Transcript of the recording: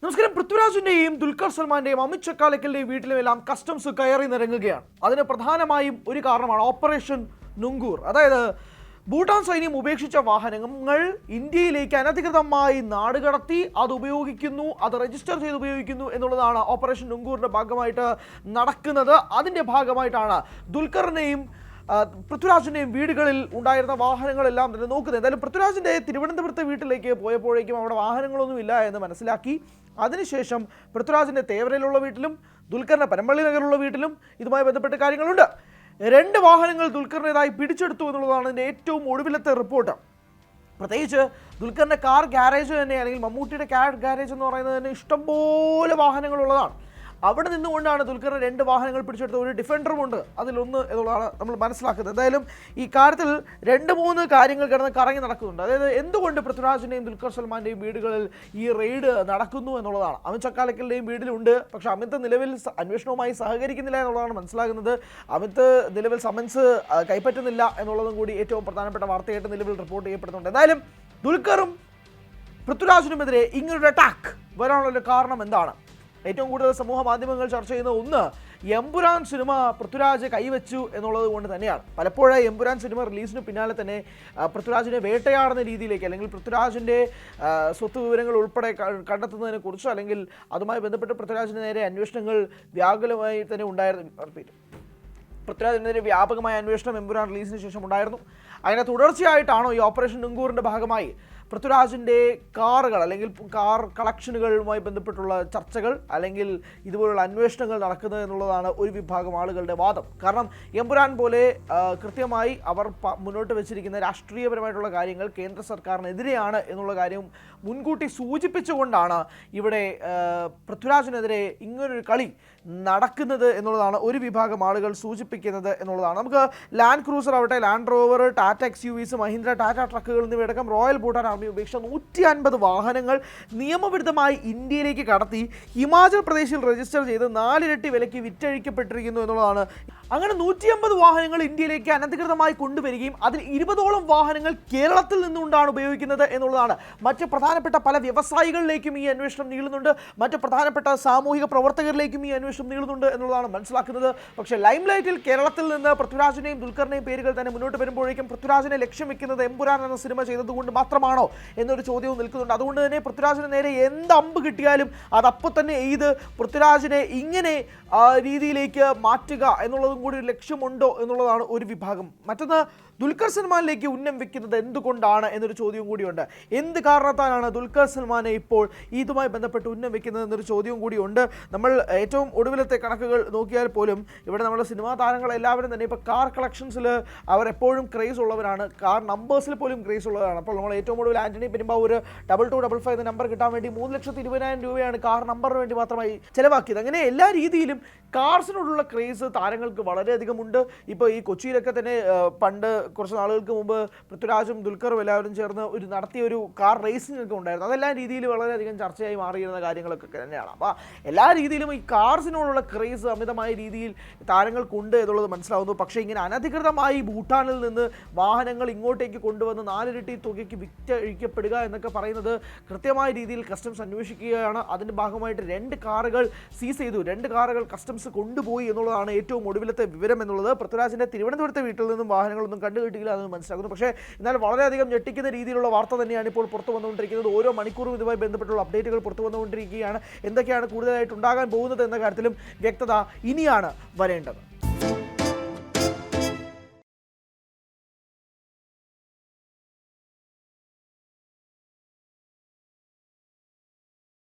നമസ്കാരം. പൃഥ്വിരാജിന്റെയും ദുൽഖർ സൽമാന്റെയും അമിത് ചക്കാലക്കലിന്റെയും വീട്ടിലുമെല്ലാം കസ്റ്റംസ് കയറി നിരങ്ങുകയാണ്. അതിന് പ്രധാനമായും ഒരു കാരണമാണ് ഓപ്പറേഷൻ നുങ്കൂർ. അതായത് ഭൂട്ടാൻ സൈന്യം ഉപേക്ഷിച്ച വാഹനങ്ങൾ ഇന്ത്യയിലേക്ക് അനധികൃതമായി നാടുകടത്തി അത് ഉപയോഗിക്കുന്നു, അത് രജിസ്റ്റർ ചെയ്ത് ഉപയോഗിക്കുന്നു എന്നുള്ളതാണ് ഓപ്പറേഷൻ നുങ്കൂറിന്റെ ഭാഗമായിട്ട് നടക്കുന്നത്. അതിൻ്റെ ഭാഗമായിട്ടാണ് ദുൽഖറിനെയും പൃഥ്വിരാജിൻ്റെയും വീടുകളിൽ ഉണ്ടായിരുന്ന വാഹനങ്ങളെല്ലാം തന്നെ നോക്കുന്നത്. എന്തായാലും പൃഥ്വിരാജിൻ്റെ തിരുവനന്തപുരത്തെ വീട്ടിലേക്ക് പോയപ്പോഴേക്കും അവിടെ വാഹനങ്ങളൊന്നുമില്ല എന്ന് മനസ്സിലാക്കി. അതിനുശേഷം പൃഥ്വിരാജിൻ്റെ തേവരയിലുള്ള വീട്ടിലും ദുൽഖറിൻ്റെ പനമ്പള്ളി നഗറിലുള്ള വീട്ടിലും ഇതുമായി ബന്ധപ്പെട്ട കാര്യങ്ങളുണ്ട്. 2 വാഹനങ്ങൾ ദുൽഖറിൻ്റെതായി പിടിച്ചെടുത്തു എന്നുള്ളതാണ് ഇതിൻ്റെ ഏറ്റവും ഒടുവിലത്തെ റിപ്പോർട്ട്. പ്രത്യേകിച്ച് ദുൽഖറിൻ്റെ കാർ ഗ്യാരേജ് തന്നെ, അല്ലെങ്കിൽ മമ്മൂട്ടിയുടെ കാർ ഗ്യാരേജ് എന്ന് പറയുന്നത് തന്നെ ഇഷ്ടംപോലെ വാഹനങ്ങളുള്ളതാണ്. അവിടെ നിന്നുകൊണ്ടാണ് ദുൽഖറിന് 2 വാഹനങ്ങൾ പിടിച്ചെടുത്ത. ഒരു ഡിഫൻഡറുമുണ്ട് അതിലൊന്ന് എന്നുള്ളതാണ് നമ്മൾ മനസ്സിലാക്കുന്നത്. എന്തായാലും ഈ കാര്യത്തിൽ 2-3 കാര്യങ്ങൾ കറങ്ങി നടക്കുന്നുണ്ട്. അതായത് എന്തുകൊണ്ട് പൃഥ്വിരാജിൻ്റെയും ദുൽഖർ സൽമാൻ്റെയും വീടുകളിൽ ഈ റെയ്ഡ് നടക്കുന്നു എന്നുള്ളതാണ്. അമിത് ചക്കാലക്കലിൻ്റെയും വീട്ടിലുണ്ട്, പക്ഷേ അമിത് നിലവിൽ അന്വേഷണവുമായി സഹകരിക്കുന്നില്ല എന്നുള്ളതാണ് മനസ്സിലാകുന്നത്. അമിത് നിലവിൽ സമൻസ് കൈപ്പറ്റുന്നില്ല എന്നുള്ളതും കൂടി ഏറ്റവും പ്രധാനപ്പെട്ട വാർത്തയായിട്ട് നിലവിൽ റിപ്പോർട്ട് ചെയ്യപ്പെടുന്നുണ്ട്. എന്തായാലും ദുൽഖറും പൃഥ്വിരാജിനുമെതിരെ ഇങ്ങനൊരു അറ്റാക്ക് വരാനുള്ള കാരണം എന്താണ്? ഏറ്റവും കൂടുതൽ സമൂഹ മാധ്യമങ്ങൾ ചർച്ച ചെയ്യുന്ന ഒന്ന് എമ്പുരാൻ സിനിമ പൃഥ്വിരാജ് കൈവച്ചു എന്നുള്ളത് കൊണ്ട് തന്നെയാണ്. പലപ്പോഴും എമ്പുരാൻ സിനിമ റിലീസിന് പിന്നാലെ തന്നെ പൃഥ്വിരാജിനെ വേട്ടയാടുന്ന രീതിയിലേക്ക്, അല്ലെങ്കിൽ പൃഥ്വിരാജിൻ്റെ സ്വത്ത് വിവരങ്ങൾ ഉൾപ്പെടെ കണ്ടെത്തുന്നതിനെ കുറിച്ചോ, അല്ലെങ്കിൽ അതുമായി ബന്ധപ്പെട്ട് പൃഥ്വിരാജിന് നേരെ അന്വേഷണങ്ങൾ വ്യാകുലമായി തന്നെ ഉണ്ടായിരുന്നു. പൃഥ്വിരാജിനെതിരെ വ്യാപകമായ അന്വേഷണം എമ്പുരാൻ റിലീസിന് ശേഷം ഉണ്ടായിരുന്നു. അതിനെ തുടർച്ചയായിട്ടാണോ ഈ ഓപ്പറേഷൻ നുങ്കൂറിൻ്റെ ഭാഗമായി പൃഥ്വിരാജിൻ്റെ കാറുകൾ, അല്ലെങ്കിൽ കാർ കളക്ഷനുകളുമായി ബന്ധപ്പെട്ടുള്ള ചർച്ചകൾ, അല്ലെങ്കിൽ ഇതുപോലുള്ള അന്വേഷണങ്ങൾ നടക്കുന്നത് എന്നുള്ളതാണ് ഒരു വിഭാഗം ആളുകളുടെ വാദം. കാരണം എമ്പുരാൻ പോലെ കൃത്യമായി അവർ മുന്നോട്ട് വെച്ചിരിക്കുന്ന രാഷ്ട്രീയപരമായിട്ടുള്ള കാര്യങ്ങൾ കേന്ദ്ര സർക്കാരിനെതിരെയാണ് എന്നുള്ള കാര്യം മുൻകൂട്ടി സൂചിപ്പിച്ചുകൊണ്ടാണ് ഇവിടെ പൃഥ്വിരാജിനെതിരെ ഇങ്ങനൊരു കളി നടക്കുന്നത് എന്നുള്ളതാണ് ഒരു വിഭാഗം ആളുകൾ സൂചിപ്പിക്കുന്നത് എന്നുള്ളതാണ്. നമുക്ക് ലാൻഡ് ക്രൂസർ ആവട്ടെ, land rover, Tata XUVs, Mahindra Tata ട്രക്കുകൾ എന്നിവയടക്കം റോയൽ ഭൂട്ടാൻ ആർമി ഉപേക്ഷിച്ച 150 വാഹനങ്ങൾ നിയമവിരുദ്ധമായി ഇന്ത്യയിലേക്ക് കടത്തി ഹിമാചൽ പ്രദേശിൽ രജിസ്റ്റർ ചെയ്ത് 4 ഇരട്ടി വിലയ്ക്ക് വിറ്റഴിക്കപ്പെട്ടിരിക്കുന്നു എന്നുള്ളതാണ്. അങ്ങനെ 150 വാഹനങ്ങൾ ഇന്ത്യയിലേക്ക് അനധികൃതമായി കൊണ്ടുവരികയും അതിൽ 20ഓളം വാഹനങ്ങൾ കേരളത്തിൽ നിന്നുകൊണ്ടാണ് ഉപയോഗിക്കുന്നത് എന്നുള്ളതാണ്. മറ്റ് പ്രധാനപ്പെട്ട പല വ്യവസായികളിലേക്കും ഈ അന്വേഷണം നീളുന്നുണ്ട്, മറ്റ് പ്രധാനപ്പെട്ട സാമൂഹിക പ്രവർത്തകരിലേക്കും ഈ അന്വേഷണം നീളുന്നുണ്ട് എന്നുള്ളതാണ് മനസ്സിലാക്കുന്നത്. പക്ഷേ ലൈംലൈറ്റിൽ കേരളത്തിൽ നിന്ന് പൃഥ്വിരാജിനെയും ദുൽഖറിനെയും പേരുകൾ തന്നെ മുന്നോട്ട് വരുമ്പോഴേക്കും പൃഥ്വിരാജിനെ ലക്ഷ്യം വെക്കുന്നത് എമ്പുരാൻ എന്ന സിനിമ ചെയ്തതുകൊണ്ട് മാത്രമാണോ എന്നൊരു ചോദ്യവും നിൽക്കുന്നുണ്ട്. അതുകൊണ്ട് തന്നെ പൃഥ്വിരാജിന് നേരെ എന്ത് അമ്പ് കിട്ടിയാലും അതപ്പോൾ തന്നെ എയ്ത് പൃഥ്വിരാജിനെ ഇങ്ങനെ രീതിയിലേക്ക് മാറ്റുക എന്നുള്ളതും കൂടി ഒരു ലക്ഷ്യമുണ്ടോ എന്നുള്ളതാണ് ഒരു വിഭാഗം. മറ്റൊന്ന്, ദുൽഖർ സൽമാനിലേക്ക് ഉന്നം വെക്കുന്നത് എന്തുകൊണ്ടാണ് എന്നൊരു ചോദ്യവും കൂടിയുണ്ട്. എന്ത് കാരണത്താലാണ് ദുൽഖർ സൽമാനെ ഇപ്പോൾ ഇതുമായി ബന്ധപ്പെട്ട് ഉന്നം വെക്കുന്നത് എന്നൊരു ചോദ്യവും കൂടിയുണ്ട്. നമ്മൾ ഏറ്റവും ഒടുവിലത്തെ കണക്കുകൾ നോക്കിയാൽ പോലും ഇവിടെ നമ്മുടെ സിനിമാ താരങ്ങൾ എല്ലാവരും തന്നെ ഇപ്പോൾ കാർ കളക്ഷൻസിൽ അവർ എപ്പോഴും ക്രേസ് ഉള്ളവരാണ്, കാർ നമ്പേഴ്സിൽ പോലും ക്രേസ് ഉള്ളവരാണ്. അപ്പോൾ നമ്മൾ ഏറ്റവും ഒടുവിൽ ആൻ്റണി പെരുമ്പാവൂർ 2255 എന്ന നമ്പർ കിട്ടാൻ വേണ്ടി 3,20,000 രൂപയാണ് കാർ നമ്പറിന് വേണ്ടി മാത്രമായി ചിലവാക്കിയത്. അങ്ങനെ എല്ലാ രീതിയിലും കാർസിനോടുള്ള ക്രേസ് താരങ്ങൾക്ക് വളരെയധികം ഉണ്ട്. ഇപ്പോൾ ഈ കൊച്ചിയിലൊക്കെ തന്നെ പണ്ട് കുറച്ച് നാളുകൾക്ക് മുമ്പ് പൃഥ്വിരാജും ദുൽഖറും എല്ലാവരും ചേർന്ന് നടത്തിയ ഒരു കാർ റേസിംഗ് ഒക്കെ ഉണ്ടായിരുന്നു. അതെല്ലാ രീതിയിൽ വളരെയധികം ചർച്ചയായി മാറിയിരുന്ന കാര്യങ്ങളൊക്കെ തന്നെയാണ്. അപ്പോൾ എല്ലാ രീതിയിലും ഈ കാർസിനോടുള്ള ക്രേസ് അമിതമായ രീതിയിൽ താരങ്ങൾക്കുണ്ട് എന്നുള്ളത് മനസ്സിലാവുന്നു. പക്ഷേ ഇങ്ങനെ അനധികൃതമായി ഭൂട്ടാനിൽ നിന്ന് വാഹനങ്ങൾ ഇങ്ങോട്ടേക്ക് കൊണ്ടുവന്ന് 4 ഇരട്ടി തുകയ്ക്ക് വിറ്റഴിക്കപ്പെടുക എന്നൊക്കെ പറയുന്നത് കൃത്യമായ രീതിയിൽ കസ്റ്റംസ് അന്വേഷിക്കുകയാണ്. അതിൻ്റെ ഭാഗമായിട്ട് 2 കാറുകൾ സീസ് ചെയ്തു, 2 കാറുകൾ കസ്റ്റംസ് കൊണ്ടുപോയി എന്നുള്ളതാണ് ഏറ്റവും ഒടുവിലത്തെ വിവരം എന്നുള്ളത്. പൃഥ്വിരാജിൻ്റെ തിരുവനന്തപുരത്തെ വീട്ടിൽ നിന്നും വാഹനങ്ങളൊന്നും കണ്ടുകിട്ടിയില്ല എന്ന് മനസ്സിലാക്കുന്നു. പക്ഷേ എന്നാൽ വളരെയധികം ഞെട്ടിക്കുന്ന രീതിയിലുള്ള വാർത്ത തന്നെയാണ് ഇപ്പോൾ പുറത്തു വന്നുകൊണ്ടിരിക്കുന്നത്. ഓരോ മണിക്കൂറും ഇതുമായി ബന്ധപ്പെട്ടുള്ള അപ്ഡേറ്റുകൾ പുറത്തു വന്നുകൊണ്ടിരിക്കുകയാണ്. എന്തൊക്കെയാണ് കൂടുതലായിട്ട് ഉണ്ടാകാൻ പോകുന്നത് എന്ന കാര്യത്തിലും വ്യക്തത ഇനിയാണ് വരേണ്ടത്.